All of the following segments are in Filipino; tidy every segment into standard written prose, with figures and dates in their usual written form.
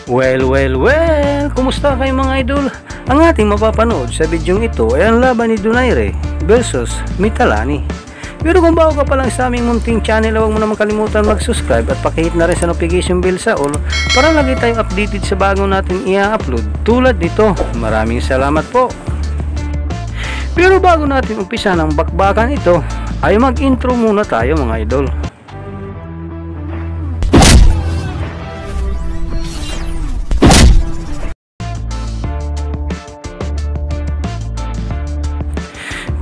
Well, kumusta kayo mga idol? Ang ating mapapanood sa bidyong ito ay ang laban ni Donaire versus Mitalani. Pero kung bago ka pa lang sa aming munting channel, huwag mo naman kalimutan mag-subscribe at pakihit na rin sa notification bell sa all para lagi tayong updated sa bagong natin i-upload tulad nito. Maraming salamat po. Pero bago natin umpisa ng bakbakan ito, ay mag-intro muna tayo mga idol.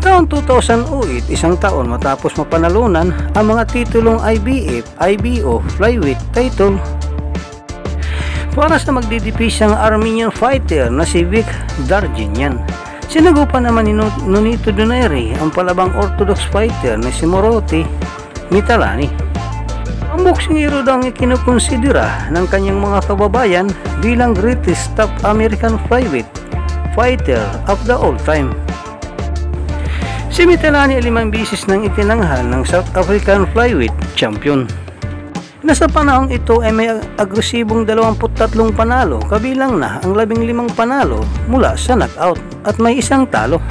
Taong 2008, isang taon matapos mapanalunan ang mga titulong IBF, IBO, Flyweight title para sa magdidipisang Armenian fighter na si Vic Darginian. Sinagupan naman ni Nonito Donaire ang palabang orthodox fighter na si Moroti Mitalani. Ang boksingero daw ang ikinukonsidera ng kanyang mga kababayan bilang greatest top American flyweight fighter of the all time. Si Mitalani ay 5 bisis nang itinanghal ng South African Flyweight Champion. Nasa panahong ito ay may agresibong 23 panalo, kabilang na ang 15 panalo mula sa knockout at may isang talo.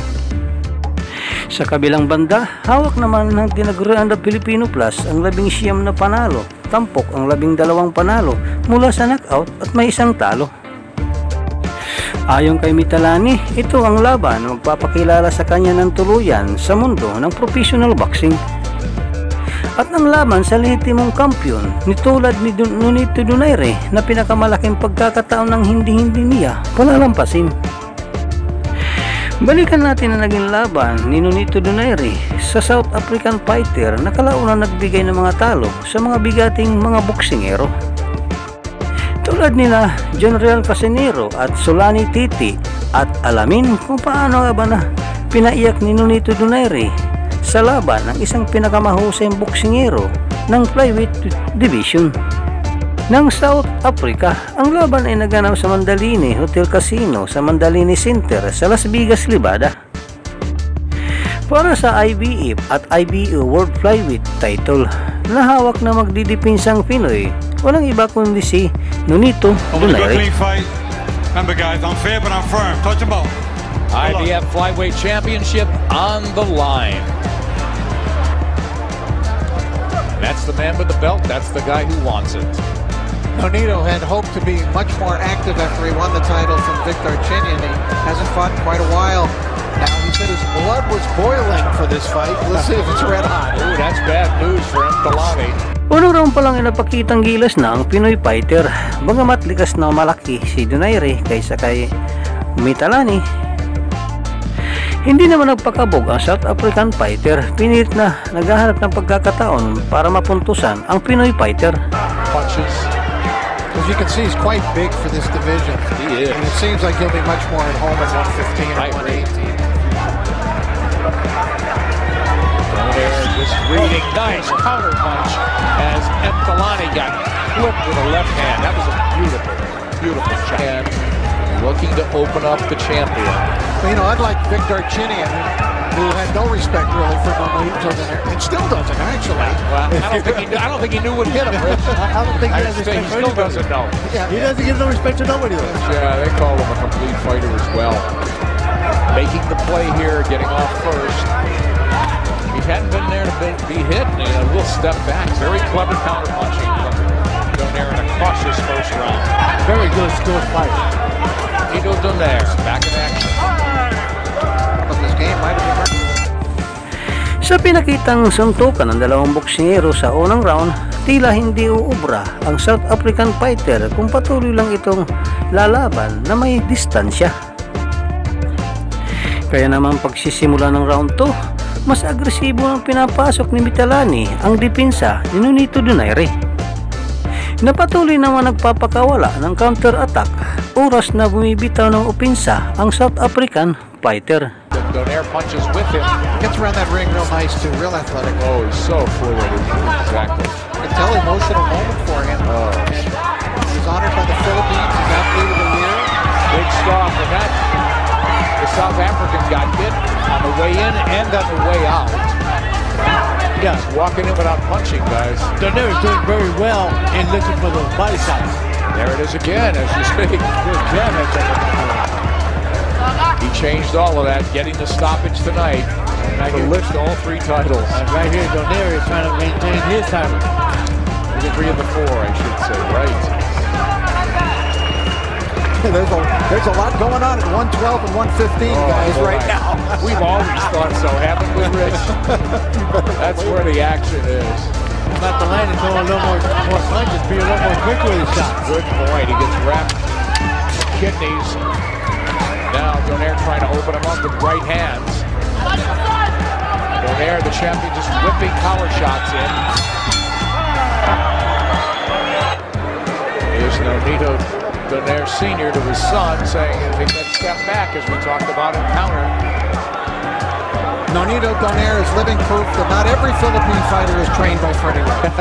Sa kabilang banda, hawak naman ng tinagurian na Filipino Plus ang 19 na panalo, tampok ang 12 panalo mula sa knockout at may isang talo. Ayon kay Mitalani, ito ang laban na magpapakilala sa kanya ng tuluyan sa mundo ng professional boxing. At ang laban sa lehitimong kampiyon, nitulad ni Nonito Donaire na pinakamalaking pagkakataon ng hindi niya palalampasin. Balikan natin ang naging laban ni Nonito Donaire sa South African fighter na kalaunan nagbigay ng mga talo sa mga bigating mga boksingero. Tulad nila John Real Casinero at Solani Titi, at alamin kung paano nga ba na pinaiyak ni Nonito Donaire sa laban ng isang pinakamahusay boksingero ng flyweight division ng South Africa. Ang laban ay naganap sa Mandaline Hotel Casino sa Mandaline Center sa Las Vegas, Nevada. Para sa IBF at IBO World Flyweight title na hawak na magdidipinsang Pinoy, walang iba kundi si Nonito Donaire. Remember guys, I'm fair but I'm firm. Touch them both. IBF Flyweight Championship on the line. That's the man with the belt. That's the guy who wants it. Nonito had hoped to be much more active after he won the title from Vic Darginian. He hasn't fought in quite a while. Now he said his blood was boiling for this fight. Let's see if it's red hot. Ooh, that's bad news for Mitalani. Unang round pa lang ay napakitang gilas na ang Pinoy fighter. Bagamat likas na malaki si Donaire kaysa kay Mitalani, hindi naman nagpakabog ang South African fighter. Pinilit na naghahanap ng pagkakataon para mapuntusan ang Pinoy fighter. Punches. As you can see, he's quite big for this division. He is. And it seems like he'll be much more at home at 115 or 118. Donaire just reading. Nice counter punch as Mitalani got flipped with a left hand. That was a beautiful shot. And looking to open up the champion. Well, you know, I'd like Vic Darginian, who had no respect really for Nonito Donaire, and still doesn't actually. Well, I don't think he knew what hit him, Rich. I don't think he has respect He for still anybody. doesn't know. Yeah, He doesn't give no respect to nobody though. Yeah, they call him a complete fighter as well. Making the play here, getting off first. He hadn't been there to be hit, and a little step back. Very clever counter punching from Donaire in a cautious first round. Very good skilled fight. Nonito Donaire back in action. but this game might have been. Sa pinakitang suntukan ng dalawang boksingero sa unang round, tila hindi uubra ang South African fighter kung patuloy lang itong lalaban na may distansya. Kaya naman pagsisimula ng round 2, mas agresibo ang pinapasok ni Mitalani ang depensa ni Nonito Donaire. Napatuloy naman nagpapakawala ng counter-attack oras na bumibitaw ng opensa ang South African fighter. Donaire punches with him. Gets around that ring real nice too, real athletic. Oh, he's so fluid. Exactly. You can tell emotional moment for him. And he's honored by the Philippines as athlete of the year. Big stuff. And that, the South African got hit on the way in and on the way out. Yeah. He's walking in without punching, guys. Donaire is doing very well in looking for those body shots. There it is again, as you speak. Good jab right there. He changed all of that, getting the stoppage tonight to lift all 3 titles. And right here, Donaire is trying to maintain his title. 3 of the 4, I should say, right. There's a lot going on at 112 and 115, guys, right now. We've always thought so, haven't we, Rich? That's where the action is. About the landing, go a little more slight, just be a little more quick with his shots. Good point. He gets wrapped kidneys. Now Donaire trying to open him up with right hands. Donaire, the champion, just whipping power shots in. Here's Nonito Donaire Sr. to his son saying, take that step back, as we talked about in counter. Nonito Donaire is living proof that not every Philippine fighter is trained by Freddie Roach.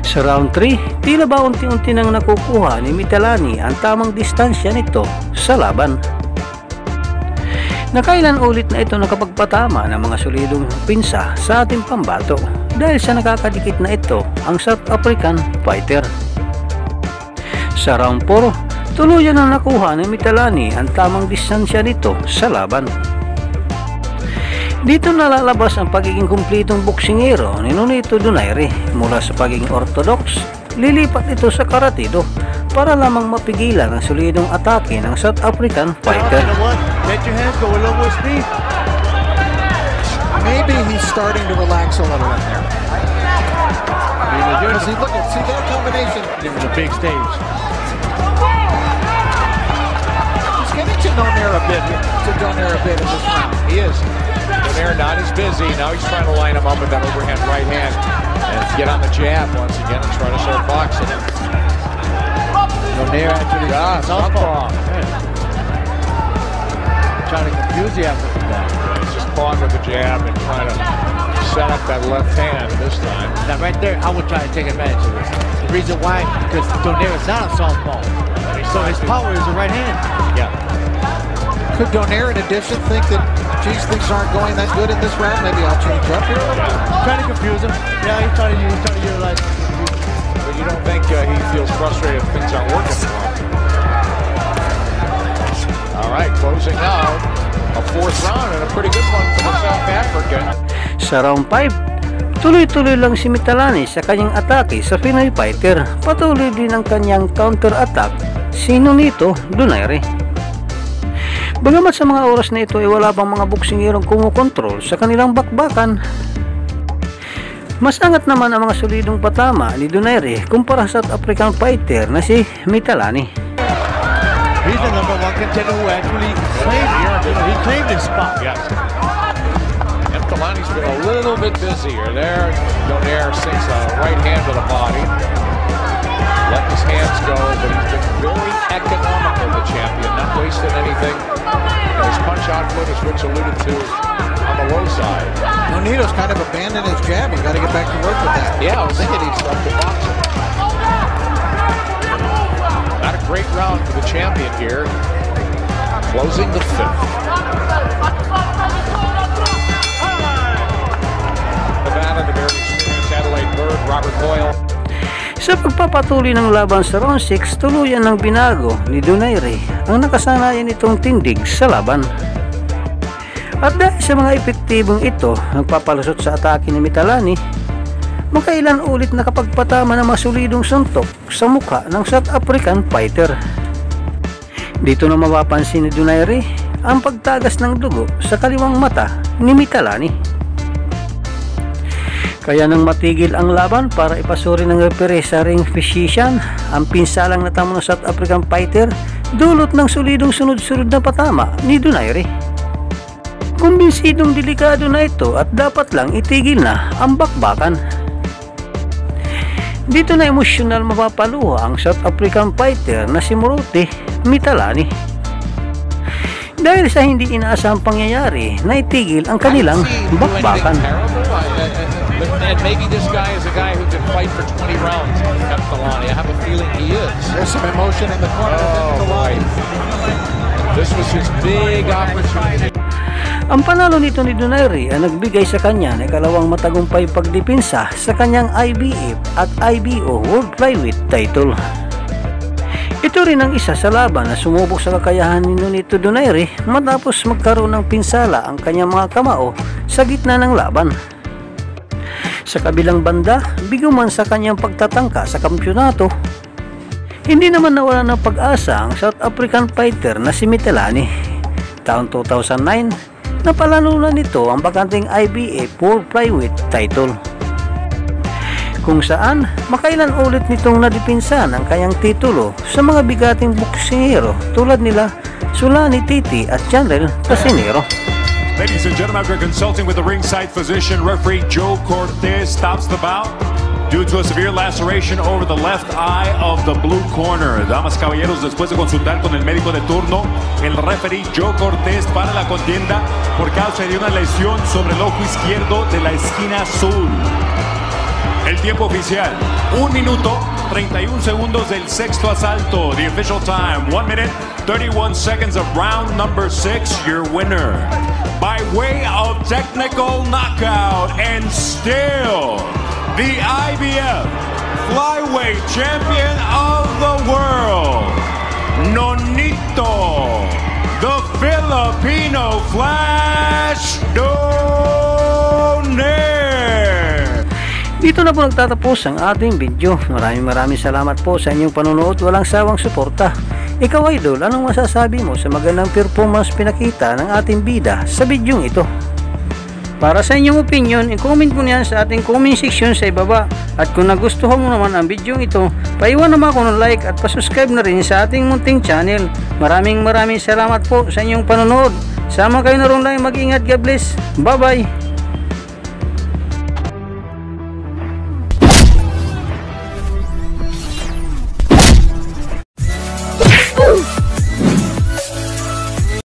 Sa round 3, tila ba unti-unti nang nakukuha ni Mitalani ang tamang distansya nito sa laban. Nakailan ulit na ito nakapagpatama ng mga solidong pinsa sa ating pambato dahil sa nakakadikit na ito ang South African fighter. Sa round 4, tuluyan na nakuha ni Mitalani ang tamang distansya nito sa laban. Dito nalalabas ang pagiging kumplitong boksingero ni Nonito Donaire mula sa pagiging orthodox, lilipat ito sa karatido para lamang mapigilan ang solidong atake ng South African fighter. You know what? Let your hands go a little more speed. Maybe he's starting to relax a little in there. Because see that combination. It was a big stage. He's getting to Donaire a bit in this round. He is. Donaire not as busy. Now he's trying to line him up with that overhand right hand and get on the jab once again and try to start boxing. Donaire actually southpaw. Trying to confuse the African guy. He's just pawing with the jab and trying to set up that left hand this time. Now right there, I would try to take advantage of this. The reason why, because Donaire is not a southpaw. So his power is the right hand. Yeah. Could Donaire, in addition, think that, geez, things aren't going that good in this round? Maybe I'll change up here a little bit? Trying to confuse him. Yeah, he's trying to utilize confusion. But you don't think he feels frustrated if things aren't working for him? All right, closing now. A 4th round and a pretty good one for the South African. Sa round 5, tuloy-tuloy lang si Mitalani sa kanyang atake sa Pinoy fighter. Patuloy din ang kanyang counter-attack si Nonito Donaire. Bagamat sa mga oras na ito ay wala pang mga boksingerong kumukontrol sa kanilang bakbakan, mas angat naman ang mga solidong patama ni Donaire kumpara sa South African fighter na si Mitalani. He's the number 1 contender who actually claimed his spot. Yes. Mitalani's been a little bit busier there. Donaire sinks a right hand to the body. Let his hands go, but he's been very economical, the champion, not wasting anything. And his punch output, as Rich alluded to, on the low side. Nonito's kind of abandoned his jab. He's got to get back to work with that. Yeah, I was thinking he'd start the boxing. Not a great round for the champion here. Closing the 5th. Nevada, the very experienced Adelaide Bird, Robert Boyle. Sa pagpapatuloy ng laban sa round 6, tuluyan ng binago ni Donaire ang nakasanayan itong tindig sa laban. At dahil sa mga epektibong ito nagpapalusot sa atake ni Mitalani, makailan ulit nakapagpatama ng masulidong suntok sa mukha ng South African fighter. Dito na mapapansin ni Donaire ang pagtagas ng dugo sa kaliwang mata ni Mitalani. Kaya nang matigil ang laban para ipasuri ng referee sa ring physician ang pinsalang natamo ng South African fighter, dulot ng solidong sunod-sunod na patama ni Donaire. Kumbinsidong delikado na ito at dapat lang itigil na ang bakbakan. Dito na emosyonal mapapaluha ang South African fighter na si Moruti Mitalani. Dahil sa hindi inaasahang pangyayari na itigil ang kanilang bakbakan. And maybe this guy is a guy who can fight for 20 rounds. Mitalani, I have a feeling he is. There's some emotion in the corner of Mitalani. This was his big opportunity. Ang panalo nito ni Donaire ay nagbigay sa kanya ng ikalawang matagumpay pagdepensa sa kanyang IBF at IBO World Flyweight title. Ito rin ang isa sa laban na sumubok sa kakayahan ni Nonito Donaire matapos magkaroon ng pinsala ang kanyang mga kamao sa gitna ng laban. Sa kabilang banda, bigo man sa kanyang pagtatangka sa kampyonato, hindi naman nawala ng pag-asa ang South African fighter na si Mitelani. Taong 2009, napalanunan nito ang bakanting IBF World Flyweight title, kung saan makailan ulit nitong nadipinsan ang kanyang titulo sa mga bigating boksingero tulad nila Sulani Titi at Janrel Casinero. Ladies and gentlemen, after consulting with the ringside physician, referee Joe Cortez stops the bout due to a severe laceration over the left eye of the blue corner. Damas caballeros, después de consultar con el médico de turno, el referee Joe Cortez para la contienda por causa de una lesión sobre el ojo izquierdo de la esquina azul. El tiempo oficial, 1 minuto 31 segundos del sexto asalto. The official time, 1 minute 31 seconds of round number 6. Your winner, by way of technical knockout, and still the IBF Flyweight Champion of the World, Nonito, the Filipino Flash Donaire. Dito na po nagtatapos ang ating video. Maraming salamat po sa inyong panonood. Walang sawang suporta. Ikaw, idol, anong masasabi mo sa magandang performance pinakita ng ating bida sa bidyong ito? Para sa inyong opinion, i-comment mo niyan sa ating comment section sa ibaba. At kung nagustuhan mo naman ang bidyong ito, paiwan naman ako ng like at pasubscribe na rin sa ating munting channel. Maraming salamat po sa inyong panonood. Sama kayo na rin lang, mag-ingat. God bless. Bye bye.